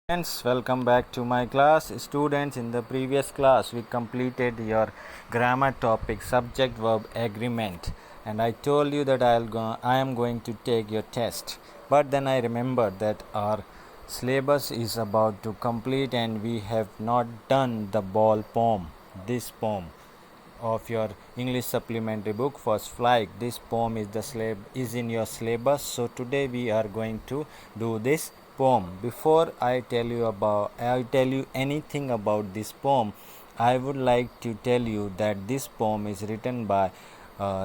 Friends, welcome back to my class. Students, in the previous class, we completed your grammar topic, subject verb agreement, and I told you that I am going to take your test. But then I remembered that our syllabus is about to complete, and we have not done the ball poem. This poem of your English supplementary book, First Flight. This poem is in your syllabus. So today we are going to do this poem. Before I tell you anything about this poem, I would like to tell you that this poem is written by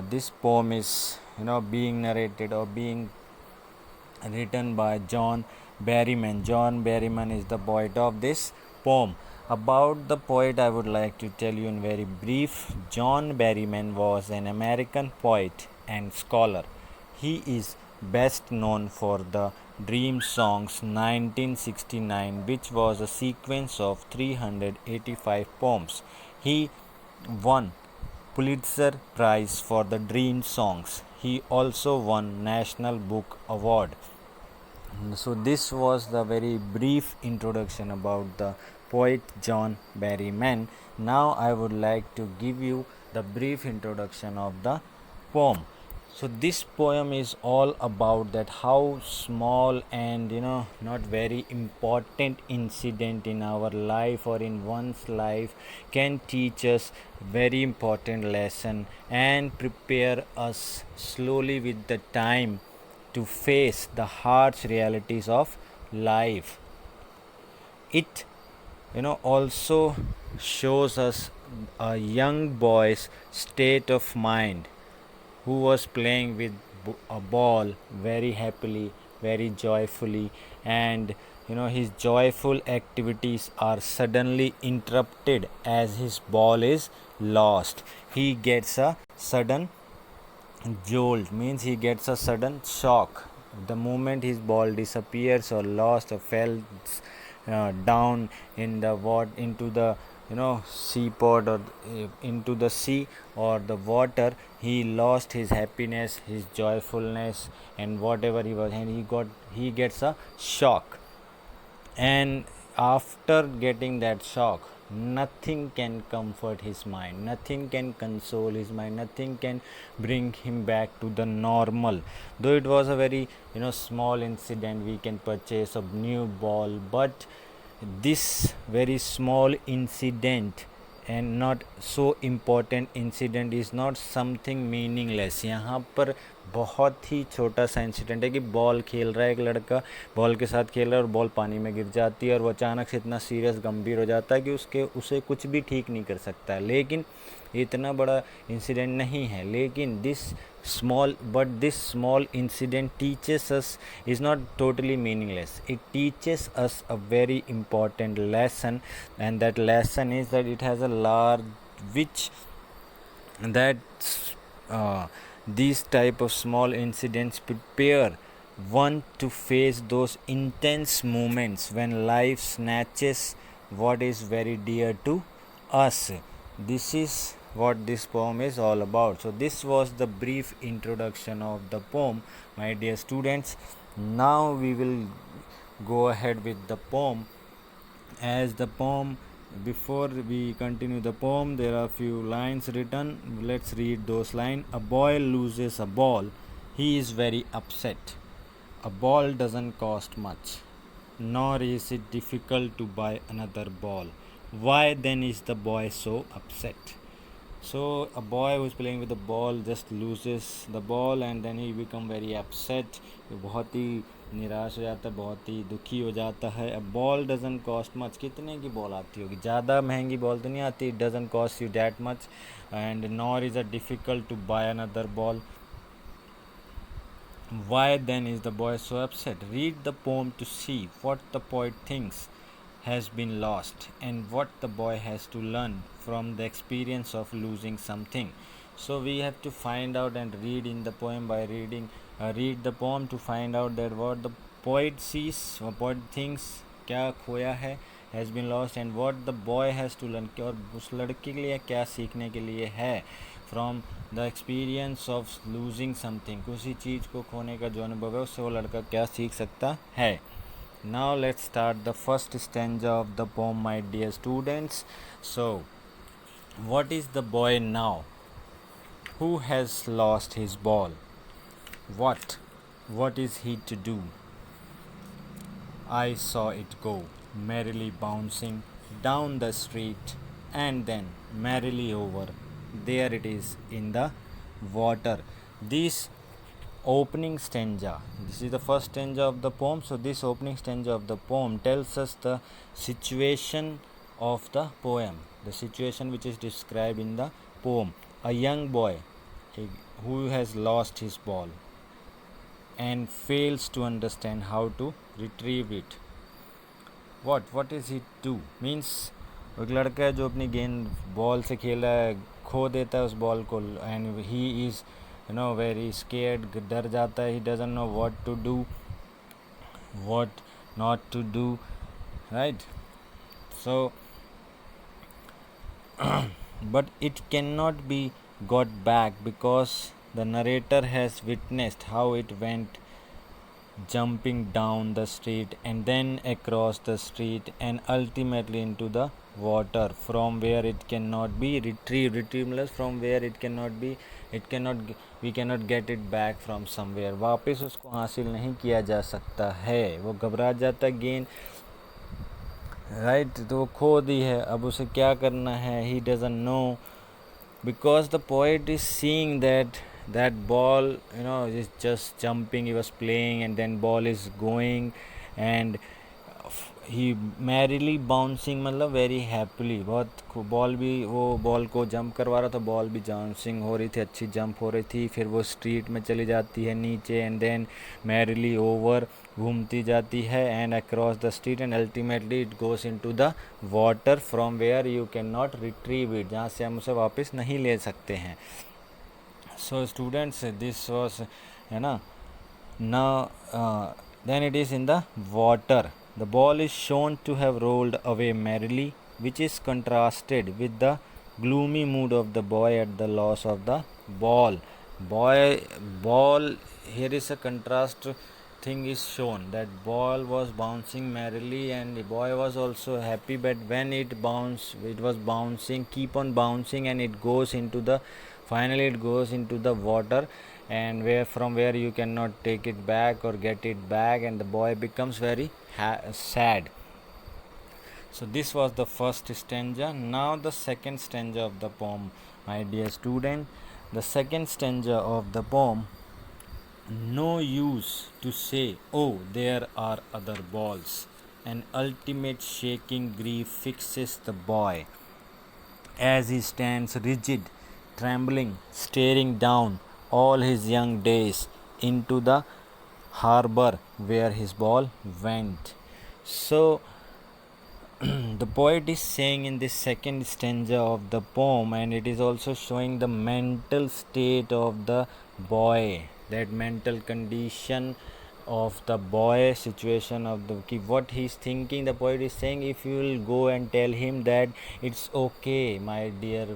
this poem is being narrated or being written by John Berryman. John Berryman is the poet of this poem. About the poet, I would like to tell you in very brief. John Berryman was an American poet and scholar. He is best known for the Dream Songs 1969, which was a sequence of 385 poems. He won Pulitzer Prize for the Dream Songs. He also won National Book Award. So this was the very brief introduction about the poet John Berryman. Now I would like to give you the brief introduction of the poem. So this poem is all about that how small and not very important incident in our life or in one's life can teach us very important lesson and prepare us slowly with the time to face the harsh realities of life. It also shows us a young boy's state of mind who was playing with a ball very happily, very joyfully, and his joyful activities are suddenly interrupted as his ball is lost. He gets a sudden jolt, means he gets a sudden shock the moment his ball disappears or lost or fell down in the into the seaport or into the sea or the water. He lost his happiness, his joyfulness, and whatever he was, and he gets a shock. And after getting that shock, nothing can comfort his mind, nothing can console his mind, nothing can bring him back to the normal. Though it was a very small incident, we can purchase a new ball, but this very small incident and not so important incident is not something meaningless. यहाँ पर बहुत ही छोटा सा incident है कि ball खेल रहा है, एक लड़का बॉल के साथ खेल रहा है और बॉल पानी में गिर जाती है और वो अचानक से इतना सीरियस गंभीर हो जाता है कि उसे कुछ भी ठीक नहीं कर सकता है. लेकिन इतना बड़ा इंसिडेंट नहीं है, लेकिन this small incident teaches us is not totally meaningless. It teaches us a very important lesson, and that lesson is that it has a large which that these type of small incidents prepare one to face those intense moments when life snatches what is very dear to us. This is what this poem is all about. So this was the brief introduction of the poem, my dear students. Now we will go ahead with the poem. As the poem, before we continue the poem, there are few lines written. Let's read those lines. A boy loses a ball. He is very upset. A ball doesn't cost much, nor is it difficult to buy another ball. Why then is the boy so upset? So a boy who is playing with the ball just loses the ball and then he become very upset. बहुत ही निराश हो जाता है, बहुत ही दुखी हो जाता है. A ball doesn't cost much. कितने की बॉल आती होगी, ज़्यादा महंगी बॉल तो नहीं आती. It doesn't cost you that much, and nor is it difficult to buy another ball. Why then is the boy so upset? Read the poem to see what the poet thinks has been lost and what the boy has to learn from the experience of losing something. So we have to find out and read in the poem by read the poem to find out that what the poet sees or poet thinks क्या खोया है, has been lost, and what the boy has to learn, और उस लड़के के लिए क्या सीखने के लिए है from the experience of losing something. किसी चीज़ को खोने का जो अनुभव है उससे वो लड़का क्या सीख सकता है. Now let's start the first stanza of the poem, my dear students. So, what is the boy now who has lost his ball? What? What is he to do? I saw it go, merrily bouncing down the street, and then merrily over. There it is in the water. This opening stanza, this is the first stanza of the poem. So, this opening stanza of the poem tells us the situation of the poem, the situation which is described in the poem. A young boy who has lost his ball and fails to understand how to retrieve it. What is he do? Means एक लड़का है जो अपनी गेंद ball से खेला है, खो देता है उस बॉल को, and he is very scared, डर जाता है, he doesn't know what to do, what not to do, right. So but it cannot be got back because the narrator has witnessed how it went jumping down the street and then across the street and ultimately into the water from where it cannot be retrieved from where it cannot be, we cannot get it back from somewhere. वापस उसको हासिल नहीं किया जा सकता है. वो घबरा जाता गेंद, राइट, तो वो खो दी है, अब उसे क्या करना है, he doesn't no, because the poet is seeing that ball is just jumping, he was playing and then ball is going and he merrily bouncing, मतलब वेरी हैप्पीली, बहुत बॉल भी, वो बॉल को जंप करवा रहा था, बॉल भी bouncing हो रही थी, अच्छी जंप हो रही थी, फिर वो स्ट्रीट में चली जाती है नीचे एंड देन मैरिली ओवर, घूमती जाती है and across the street and ultimately it goes into the water from where you can not retrieve it, जहाँ से हम उसे वापस नहीं ले सकते हैं. सो स्टूडेंट्स, दिस वॉज है ना. Then it is in the water. The ball is shown to have rolled away merrily, which is contrasted with the gloomy mood of the boy at the loss of the ball. Ball, here is a contrast thing is shown, that ball was bouncing merrily and the boy was also happy, but when it was bouncing, keep on bouncing, and it goes into the, finally it goes into the water, and from where you cannot take it back or get it back, and the boy becomes very sad. So this was the first stanza. Now the second stanza of the poem, my dear student. The second stanza of the poem: no use to say, oh, there are other balls. An ultimate shaking grief fixes the boy as he stands rigid, trembling, staring down all his young days into the harbor where his ball went. So the poet is saying in this second stanza of the poem, and it is also showing the mental state of the boy, that mental condition of the boy, situation of the what he is thinking. The poet is saying, if you will go and tell him that it's okay, my dear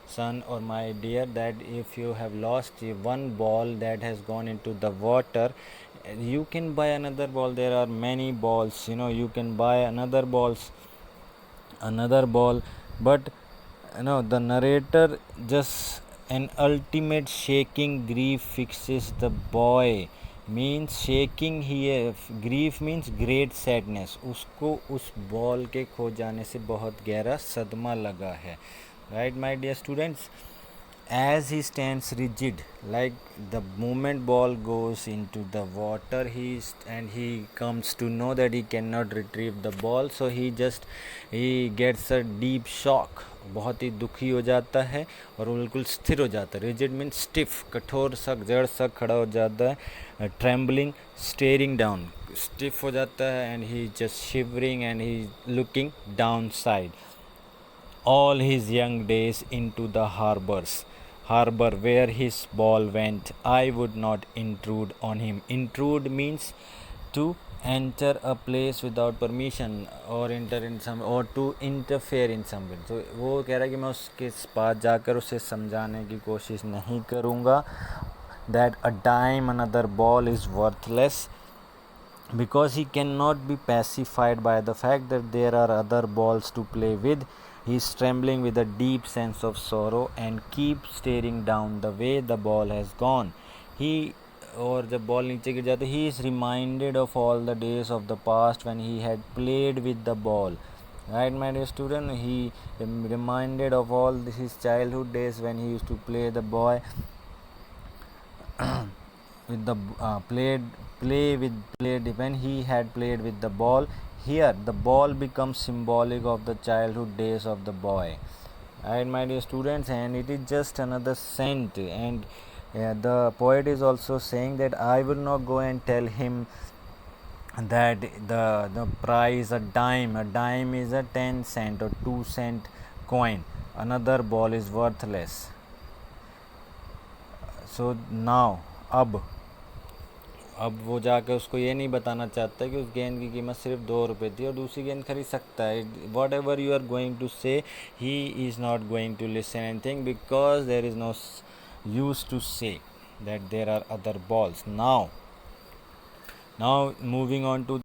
son or my dear, that if you have lost one ball that has gone into the water, you can buy another ball. There are many balls, you can buy another ball, but the narrator just, an ultimate shaking grief fixes the boy, means shaking here, grief means great sadness, उसको उस ball के खो जाने से बहुत गहरा सदमा लगा है, right my dear students. As he stands rigid, like the moment ball goes into the water, he comes to know that he cannot retrieve the ball, so he gets a deep shock, बहुत ही दुखी हो जाता है और बिल्कुल स्थिर हो जाता है. रिजिड मीन स्टिफ, कठोर सा, जड़ सा खड़ा हो जाता है. ट्रेम्बलिंग, स्टेरिंग डाउन, स्टिफ हो जाता है, and he just shivering and he looking down side all his young days into the harbor where his ball went. I would not intrude on him. Intrude means to enter a place without permission or enter in some, or to interfere in some way. तो वो कह रहा है कि मैं उसके पास जाकर उसे समझाने की कोशिश नहीं करूँगा. That a dime another ball is worthless. because he cannot be pacified by the fact that there are other balls to play with. He is trembling with a deep sense of sorrow and keeps staring down the way the ball has gone. He और जब ball नीचे गिर जाती he is reminded of all the days of the past when he had played with the ball. Right, my dear student, he reminded of all his childhood days when he used to play the boy with the played when he had played with the ball. Here the ball becomes symbolic of the childhood days of the boy. Right, my dear students, and it is just another scent. And the poet is also saying that I will not go and tell him that the price a dime is a 10 cent or 2 cent coin, another ball is worthless. So now अब वो जाके उसको ये नहीं बताना चाहता कि उस गेंद की कीमत सिर्फ 2 रुपये थी और दूसरी गेंद खरीद सकता है. Whatever you are going to say, he is not going to listen anything because there is no use to say that there are other balls. Now moving on to